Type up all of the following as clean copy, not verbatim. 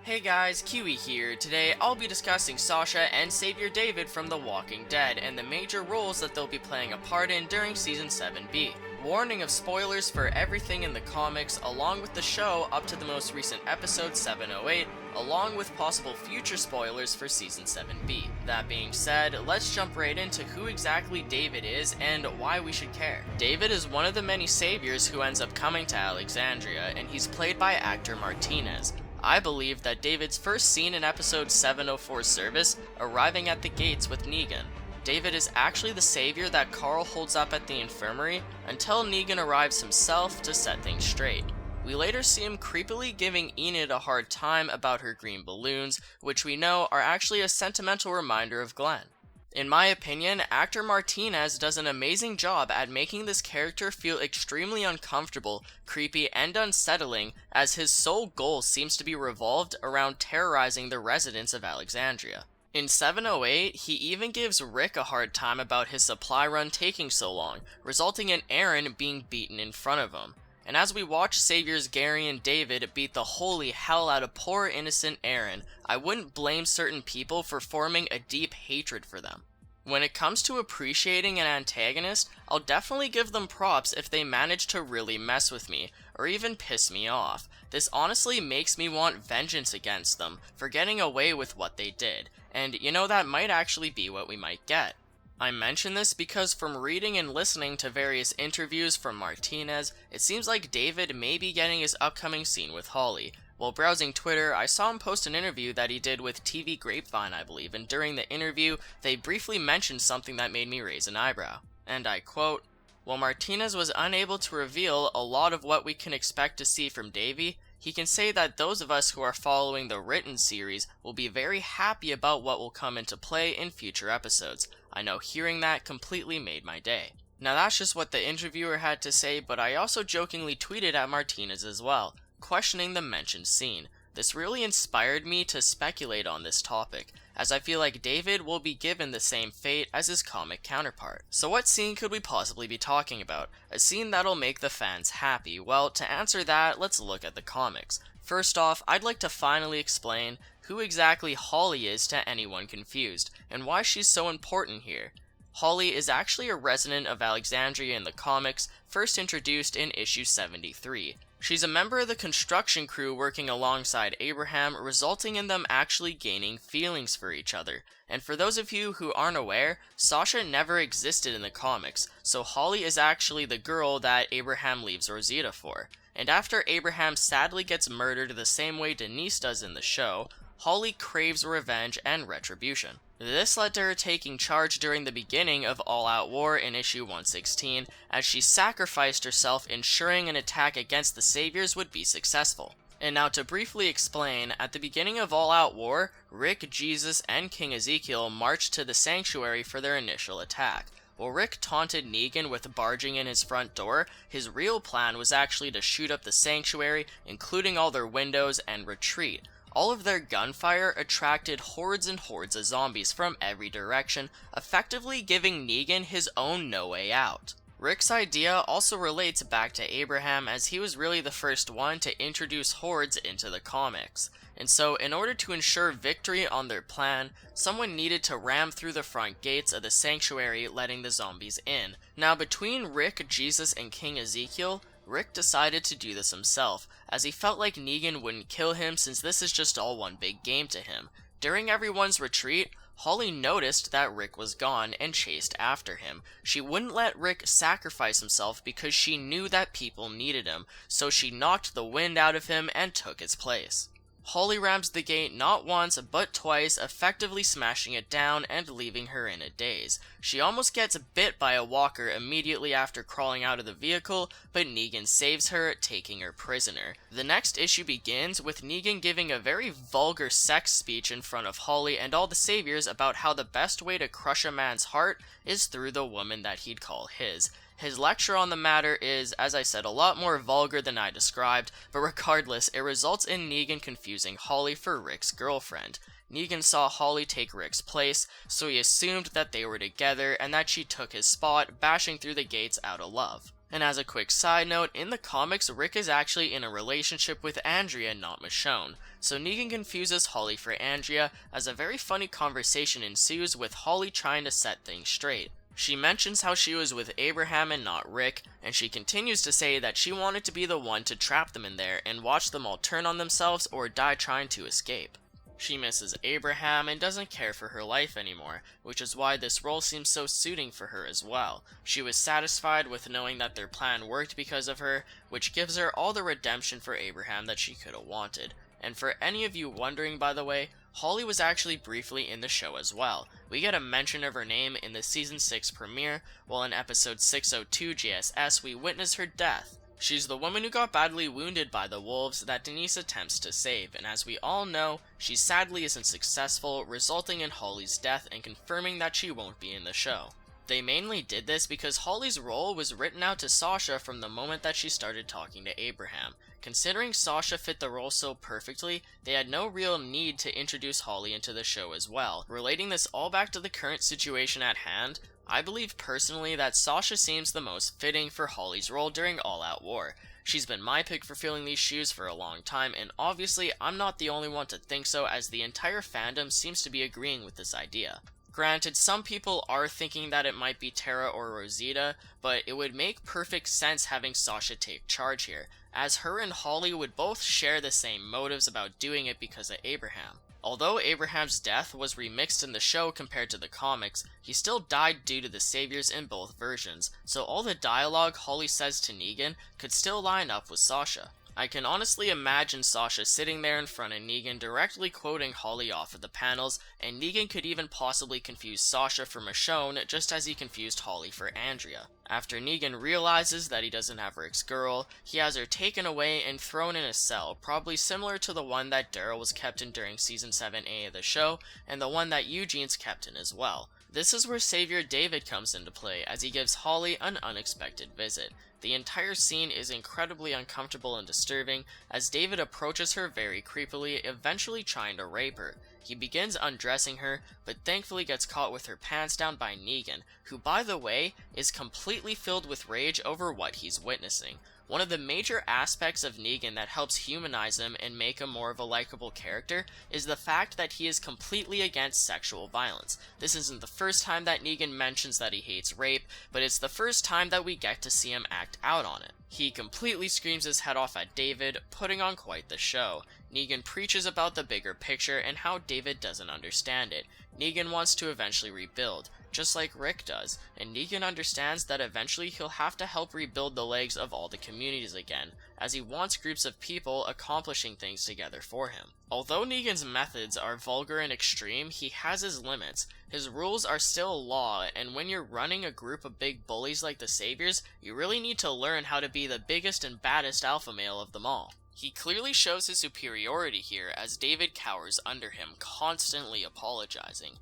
Hey guys, Kiwi here. Today I'll be discussing Sasha and Savior David from The Walking Dead and the major roles that they'll be playing a part in during Season 7b. Warning of spoilers for everything in the comics along with the show up to the most recent episode 708, along with possible future spoilers for Season 7b. That being said, let's jump right into who exactly David is and why we should care. David is one of the many saviors who ends up coming to Alexandria, and he's played by actor Martinez. I believe that David's first seen in episode 704's service, arriving at the gates with Negan. David is actually the savior that Carl holds up at the infirmary until Negan arrives himself to set things straight. We later see him creepily giving Enid a hard time about her green balloons, which we know are actually a sentimental reminder of Glenn. In my opinion, actor Martinez does an amazing job at making this character feel extremely uncomfortable, creepy, and unsettling, as his sole goal seems to be revolved around terrorizing the residents of Alexandria. In 708, he even gives Rick a hard time about his supply run taking so long, resulting in Aaron being beaten in front of him. And as we watch Saviors Gary and David beat the holy hell out of poor innocent Aaron, I wouldn't blame certain people for forming a deep hatred for them. When it comes to appreciating an antagonist, I'll definitely give them props if they manage to really mess with me, or even piss me off. This honestly makes me want vengeance against them for getting away with what they did, and that might actually be what we might get. I mention this because from reading and listening to various interviews from Martinez, it seems like David may be getting his upcoming scene with Holly. While browsing Twitter, I saw him post an interview that he did with TV Grapevine, I believe, and during the interview, they briefly mentioned something that made me raise an eyebrow. And I quote, "While Martinez was unable to reveal a lot of what we can expect to see from Davey, he can say that those of us who are following the written series will be very happy about what will come into play in future episodes. I know hearing that completely made my day." Now that's just what the interviewer had to say, but I also jokingly tweeted at Martinez as well, questioning the mentioned scene. This really inspired me to speculate on this topic, as I feel like David will be given the same fate as his comic counterpart. So what scene could we possibly be talking about? A scene that'll make the fans happy? Well, to answer that, let's look at the comics. First off, I'd like to finally explain who exactly Holly is to anyone confused, and why she's so important here. Holly is actually a resident of Alexandria in the comics, first introduced in issue 73. She's a member of the construction crew working alongside Abraham, resulting in them actually gaining feelings for each other. And for those of you who aren't aware, Sasha never existed in the comics, so Holly is actually the girl that Abraham leaves Rosita for. And after Abraham sadly gets murdered the same way Denise does in the show, Holly craves revenge and retribution. This led to her taking charge during the beginning of All Out War in issue 116, as she sacrificed herself ensuring an attack against the Saviors would be successful. And now to briefly explain, at the beginning of All Out War, Rick, Jesus, and King Ezekiel marched to the sanctuary for their initial attack. While Rick taunted Negan with barging in his front door, his real plan was actually to shoot up the sanctuary, including all their windows, and retreat. All of their gunfire attracted hordes and hordes of zombies from every direction, effectively giving Negan his own no way out. Rick's idea also relates back to Abraham, as he was really the first one to introduce hordes into the comics. And so, in order to ensure victory on their plan, someone needed to ram through the front gates of the sanctuary, letting the zombies in. Now, between Rick, Jesus, and King Ezekiel, Rick decided to do this himself, as he felt like Negan wouldn't kill him since this is just all one big game to him. During everyone's retreat, Holly noticed that Rick was gone and chased after him. She wouldn't let Rick sacrifice himself because she knew that people needed him, so she knocked the wind out of him and took his place. Holly rams the gate not once but twice, effectively smashing it down and leaving her in a daze. She almost gets bit by a walker immediately after crawling out of the vehicle, but Negan saves her, taking her prisoner. The next issue begins with Negan giving a very vulgar sex speech in front of Holly and all the saviors about how the best way to crush a man's heart is through the woman that he'd call his. His lecture on the matter is, as I said, a lot more vulgar than I described, but regardless, it results in Negan confusing Holly for Rick's girlfriend. Negan saw Holly take Rick's place, so he assumed that they were together and that she took his spot, bashing through the gates out of love. And as a quick side note, in the comics, Rick is actually in a relationship with Andrea, not Michonne, so Negan confuses Holly for Andrea, as a very funny conversation ensues with Holly trying to set things straight. She mentions how she was with Abraham and not Rick, and she continues to say that she wanted to be the one to trap them in there and watch them all turn on themselves or die trying to escape. She misses Abraham and doesn't care for her life anymore, which is why this role seems so suiting for her as well. She was satisfied with knowing that their plan worked because of her, which gives her all the redemption for Abraham that she could have wanted. And for any of you wondering, by the way, Holly was actually briefly in the show as well. We get a mention of her name in the Season 6 premiere, while in episode 602 JSS we witness her death. She's the woman who got badly wounded by the wolves that Denise attempts to save, and as we all know, she sadly isn't successful, resulting in Holly's death and confirming that she won't be in the show. They mainly did this because Holly's role was written out to Sasha from the moment that she started talking to Abraham. Considering Sasha fit the role so perfectly, they had no real need to introduce Holly into the show as well. Relating this all back to the current situation at hand, I believe personally that Sasha seems the most fitting for Holly's role during All Out War. She's been my pick for filling these shoes for a long time, and obviously I'm not the only one to think so, as the entire fandom seems to be agreeing with this idea. Granted, some people are thinking that it might be Tara or Rosita, but it would make perfect sense having Sasha take charge here, as her and Holly would both share the same motives about doing it because of Abraham. Although Abraham's death was remixed in the show compared to the comics, he still died due to the saviors in both versions, so all the dialogue Holly says to Negan could still line up with Sasha. I can honestly imagine Sasha sitting there in front of Negan directly quoting Holly off of the panels, and Negan could even possibly confuse Sasha for Michonne just as he confused Holly for Andrea. After Negan realizes that he doesn't have Rick's girl, he has her taken away and thrown in a cell, probably similar to the one that Daryl was kept in during Season 7a of the show, and the one that Eugene's kept in as well. This is where Savior David comes into play, as he gives Holly an unexpected visit. The entire scene is incredibly uncomfortable and disturbing, as David approaches her very creepily, eventually trying to rape her. He begins undressing her, but thankfully gets caught with her pants down by Negan, who, by the way, is completely filled with rage over what he's witnessing. One of the major aspects of Negan that helps humanize him and make him more of a likable character is the fact that he is completely against sexual violence. This isn't the first time that Negan mentions that he hates rape, but it's the first time that we get to see him act out on it. He completely screams his head off at David, putting on quite the show. Negan preaches about the bigger picture and how David doesn't understand it. Negan wants to eventually rebuild, just like Rick does, and Negan understands that eventually he'll have to help rebuild the legs of all the communities again, as he wants groups of people accomplishing things together for him. Although Negan's methods are vulgar and extreme, he has his limits. His rules are still law, and when you're running a group of big bullies like the Saviors, you really need to learn how to be the biggest and baddest alpha male of them all. He clearly shows his superiority here, as David cowers under him, constantly apologizing.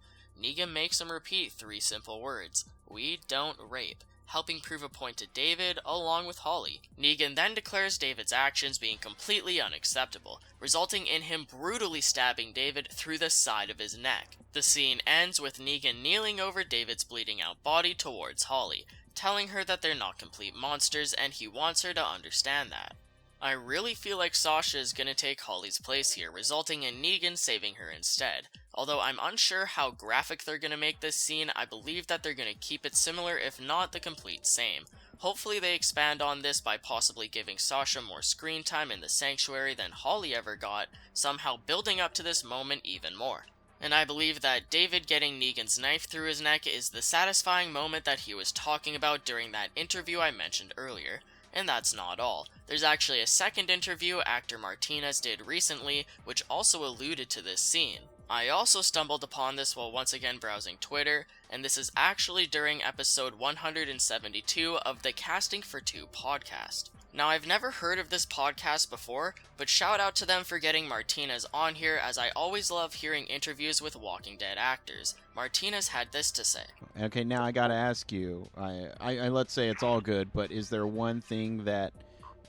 Negan makes him repeat 3 simple words: "We don't rape," helping prove a point to David along with Holly. Negan then declares David's actions being completely unacceptable, resulting in him brutally stabbing David through the side of his neck. The scene ends with Negan kneeling over David's bleeding out body towards Holly, telling her that they're not complete monsters and he wants her to understand that. I really feel like Sasha is gonna take Holly's place here, resulting in Negan saving her instead. Although I'm unsure how graphic they're gonna make this scene, I believe that they're gonna keep it similar if not the complete same. Hopefully they expand on this by possibly giving Sasha more screen time in the sanctuary than Holly ever got, somehow building up to this moment even more. And I believe that David getting Negan's knife through his neck is the satisfying moment that he was talking about during that interview I mentioned earlier. And that's not all. There's actually a second interview actor Martinez did recently, which also alluded to this scene. I also stumbled upon this while once again browsing Twitter, and this is actually during episode 172 of the Casting for Two podcast. Now, I've never heard of this podcast before, but shout out to them for getting Martinez on here, as I always love hearing interviews with Walking Dead actors. Martinez had this to say. Okay, now I gotta ask you, I let's say it's all good, but is there one thing that,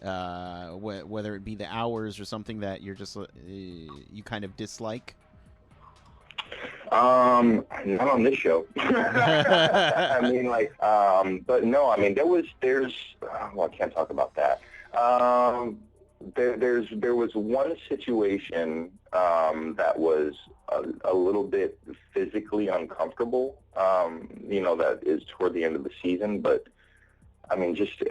whether it be the hours or something that you're just, you kind of dislike? Not on this show. I mean, like, but no, I mean, well, I can't talk about that. There was one situation that was a little bit physically uncomfortable. That is toward the end of the season, but I mean, just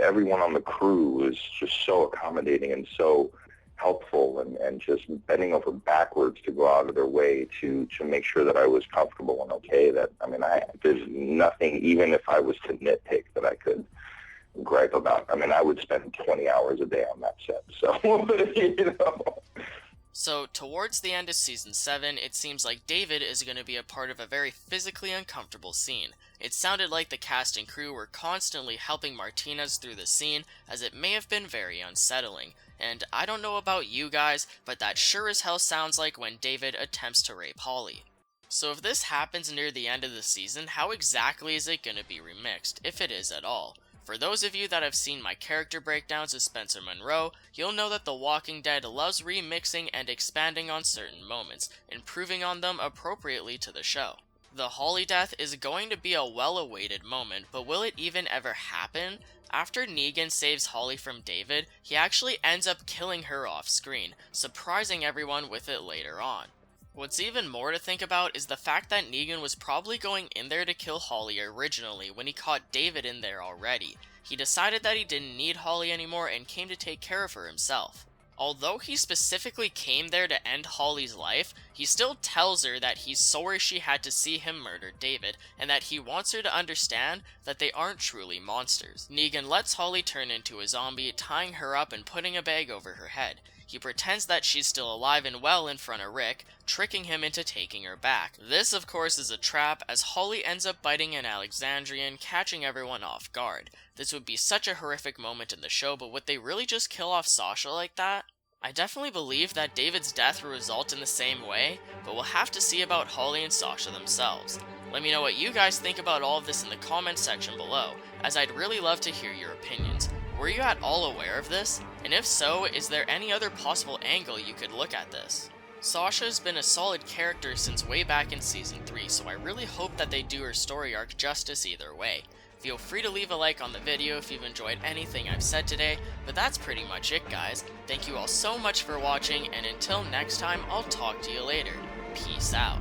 everyone on the crew was just so accommodating and so helpful, and just bending over backwards to go out of their way to make sure that I was comfortable and okay. That, I mean, there's nothing, even if I was to nitpick, that I could gripe about. I mean, I would spend 20 hours a day on that set, so, So, towards the end of Season 7, it seems like David is going to be a part of a very physically uncomfortable scene. It sounded like the cast and crew were constantly helping Martinez through the scene, as it may have been very unsettling. And I don't know about you guys, but that sure as hell sounds like when David attempts to rape Holly. So if this happens near the end of the season, how exactly is it going to be remixed, if it is at all? For those of you that have seen my character breakdowns of Spencer Monroe, you'll know that The Walking Dead loves remixing and expanding on certain moments, improving on them appropriately to the show. The Holly death is going to be a well-awaited moment, but will it even ever happen? After Negan saves Holly from David, he actually ends up killing her off-screen, surprising everyone with it later on. What's even more to think about is the fact that Negan was probably going in there to kill Holly originally when he caught David in there already. He decided that he didn't need Holly anymore and came to take care of her himself. Although he specifically came there to end Holly's life, he still tells her that he's sorry she had to see him murder David, and that he wants her to understand that they aren't truly monsters. Negan lets Holly turn into a zombie, tying her up and putting a bag over her head. He pretends that she's still alive and well in front of Rick, tricking him into taking her back. This, of course, is a trap, as Holly ends up biting an Alexandrian, catching everyone off guard. This would be such a horrific moment in the show, but would they really just kill off Sasha like that? I definitely believe that David's death will result in the same way, but we'll have to see about Holly and Sasha themselves. Let me know what you guys think about all of this in the comments section below, as I'd really love to hear your opinions. Were you at all aware of this? And if so, is there any other possible angle you could look at this? Sasha has been a solid character since way back in Season 3, so I really hope that they do her story arc justice either way. Feel free to leave a like on the video if you've enjoyed anything I've said today, but that's pretty much it, guys. Thank you all so much for watching, and until next time, I'll talk to you later. Peace out.